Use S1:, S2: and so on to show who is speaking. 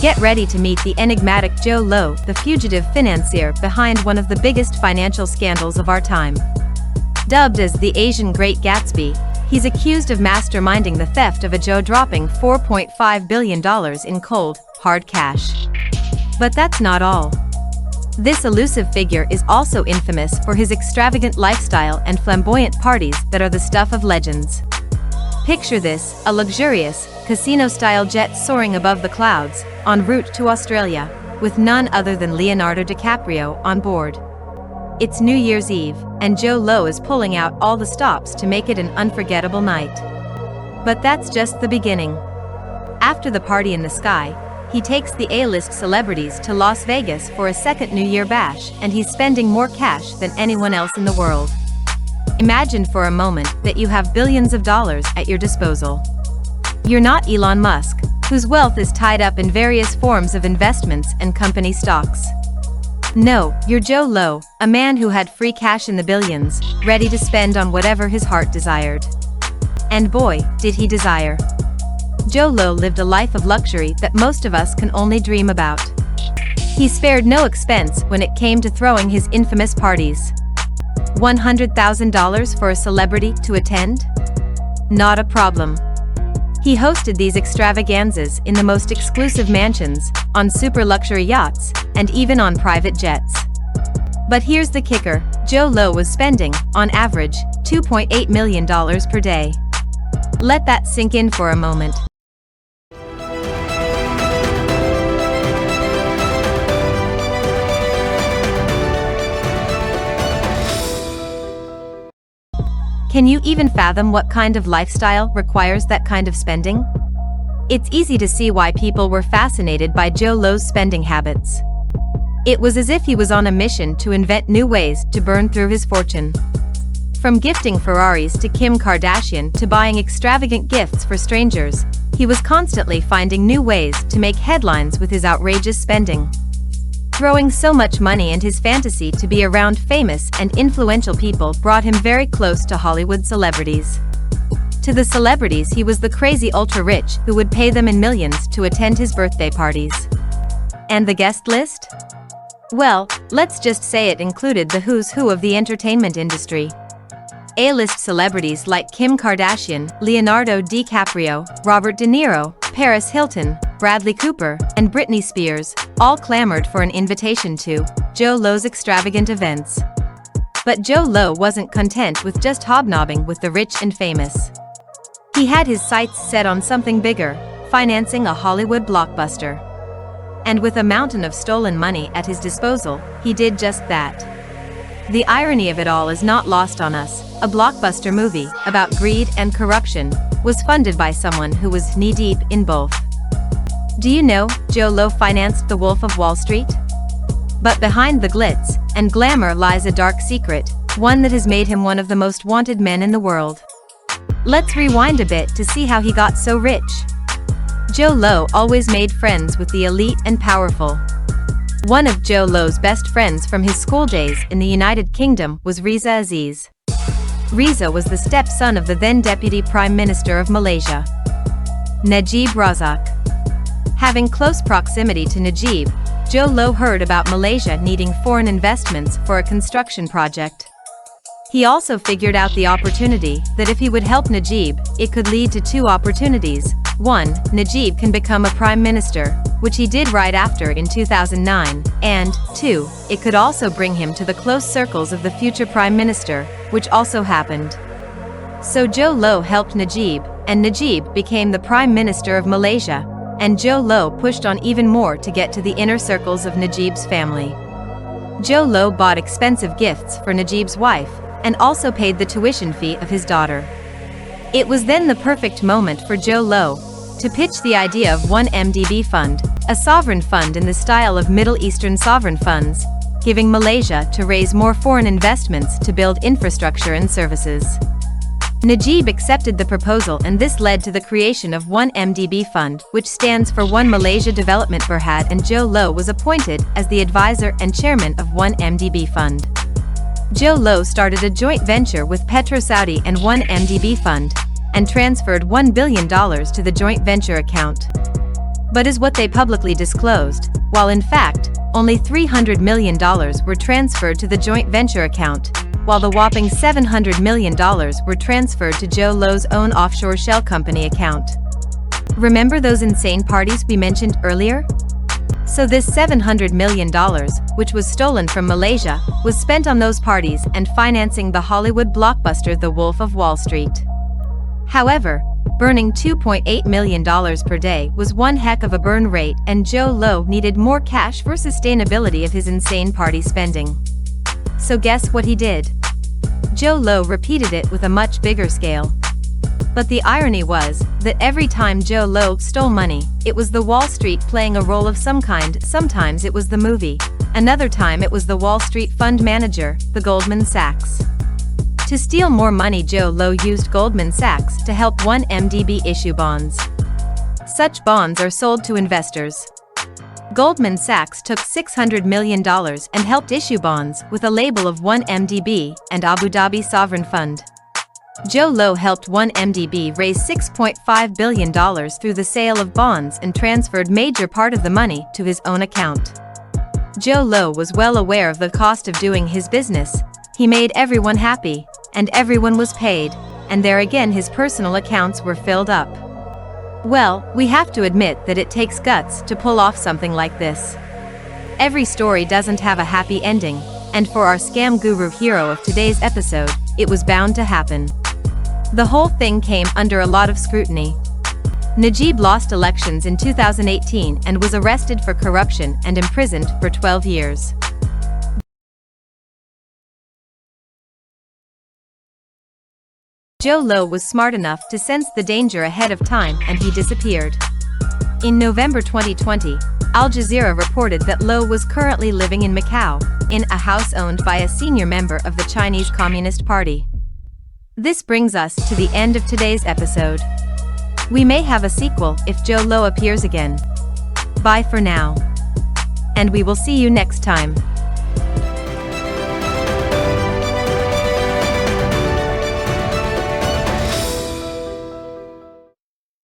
S1: Get ready to meet the enigmatic Jho Low, the fugitive financier behind one of the biggest financial scandals of our time. Dubbed as the Asian Great Gatsby, he's accused of masterminding the theft of a jaw-dropping $4.5 billion in cold, hard cash. But that's not all. This elusive figure is also infamous for his extravagant lifestyle and flamboyant parties that are the stuff of legends. Picture this, a luxurious, casino-style jet soaring above the clouds, en route to Australia, with none other than Leonardo DiCaprio on board. It's New Year's Eve, and Jho Low is pulling out all the stops to make it an unforgettable night. But that's just the beginning. After the party in the sky, he takes the A-list celebrities to Las Vegas for a second New Year bash, and he's spending more cash than anyone else in the world. Imagine for a moment that you have billions of dollars at your disposal. You're not Elon Musk, whose wealth is tied up in various forms of investments and company stocks. No, you're Jho Low, a man who had free cash in the billions, ready to spend on whatever his heart desired. And boy, did he desire. Jho Low lived a life of luxury that most of us can only dream about. He spared no expense when it came to throwing his infamous parties. $100,000 for a celebrity to attend? Not a problem. He hosted these extravaganzas in the most exclusive mansions, on super luxury yachts, and even on private jets. But here's the kicker, Jho Low was spending, on average, $2.8 million per day. Let that sink in for a moment. Can you even fathom what kind of lifestyle requires that kind of spending? It's easy to see why people were fascinated by Jho Low's spending habits. It was as if he was on a mission to invent new ways to burn through his fortune. From gifting Ferraris to Kim Kardashian to buying extravagant gifts for strangers, he was constantly finding new ways to make headlines with his outrageous spending. Throwing so much money and his fantasy to be around famous and influential people brought him very close to Hollywood celebrities. To the celebrities, he was the crazy ultra-rich who would pay them in millions to attend his birthday parties. And the guest list? Well, let's just say it included the who's who of the entertainment industry. A-list celebrities like Kim Kardashian, Leonardo DiCaprio, Robert De Niro, Paris Hilton, Bradley Cooper, and Britney Spears, all clamored for an invitation to Jho Low's extravagant events. But Jho Low wasn't content with just hobnobbing with the rich and famous. He had his sights set on something bigger, financing a Hollywood blockbuster. And with a mountain of stolen money at his disposal, he did just that. The irony of it all is not lost on us. A blockbuster movie about greed and corruption was funded by someone who was knee-deep in both. Do you know, Jho Low financed the Wolf of Wall Street? But behind the glitz and glamour lies a dark secret, one that has made him one of the most wanted men in the world. Let's rewind a bit to see how he got so rich. Jho Low always made friends with the elite and powerful. One of Jho Low's best friends from his school days in the United Kingdom was Riza Aziz. Riza was the stepson of the then Deputy Prime Minister of Malaysia, Najib Razak. Having close proximity to Najib, Jho Low heard about Malaysia needing foreign investments for a construction project. He also figured out the opportunity that if he would help Najib, it could lead to two opportunities. 1. Najib can become a prime minister, which he did right after in 2009, and 2. It could also bring him to the close circles of the future prime minister, which also happened. So Jho Low helped Najib, and Najib became the prime minister of Malaysia, and Jho Low pushed on even more to get to the inner circles of Najib's family. Jho Low bought expensive gifts for Najib's wife, and also paid the tuition fee of his daughter. It was then the perfect moment for Jho Low to pitch the idea of 1MDB Fund, a sovereign fund in the style of Middle Eastern sovereign funds, giving Malaysia to raise more foreign investments to build infrastructure and services. Najib accepted the proposal, and this led to the creation of 1MDB Fund, which stands for One Malaysia Development Berhad, and Jho Low was appointed as the advisor and chairman of 1MDB Fund. Jho Low started a joint venture with PetroSaudi and 1MDB Fund, and transferred $1 billion to the joint venture account. but is what they publicly disclosed, while in fact, only $300 million were transferred to the joint venture account, while the whopping $700 million were transferred to Jho Low's own offshore shell company account. Remember those insane parties we mentioned earlier? So this $700 million, which was stolen from Malaysia, was spent on those parties and financing the Hollywood blockbuster The Wolf of Wall Street. However, burning $2.8 million per day was one heck of a burn rate, and Jho Low needed more cash for sustainability of his insane party spending. So guess what he did? Jho Low repeated it with a much bigger scale. But the irony was that every time Jho Low stole money, it was the Wall Street playing a role of some kind. Sometimes it was the movie. Another time it was the Wall Street fund manager, the Goldman Sachs. To steal more money, Jho Low used Goldman Sachs to help 1MDB issue bonds. Such bonds are sold to investors. Goldman Sachs took $600 million and helped issue bonds with a label of 1MDB and Abu Dhabi Sovereign Fund. Jho Low helped 1MDB raise $6.5 billion through the sale of bonds and transferred major part of the money to his own account. Jho Low was well aware of the cost of doing his business. He made everyone happy, and everyone was paid, and there again his personal accounts were filled up. Well, we have to admit that it takes guts to pull off something like this. Every story doesn't have a happy ending, and for our scam guru hero of today's episode, it was bound to happen. The whole thing came under a lot of scrutiny. Najib lost elections in 2018 and was arrested for corruption and imprisoned for 12 years. Jho Low was smart enough to sense the danger ahead of time, and he disappeared. In November 2020, Al Jazeera reported that Low was currently living in Macau, in a house owned by a senior member of the Chinese Communist Party. This brings us to the end of today's episode. We may have a sequel if Jho Low appears again. Bye for now. And we will see you next time.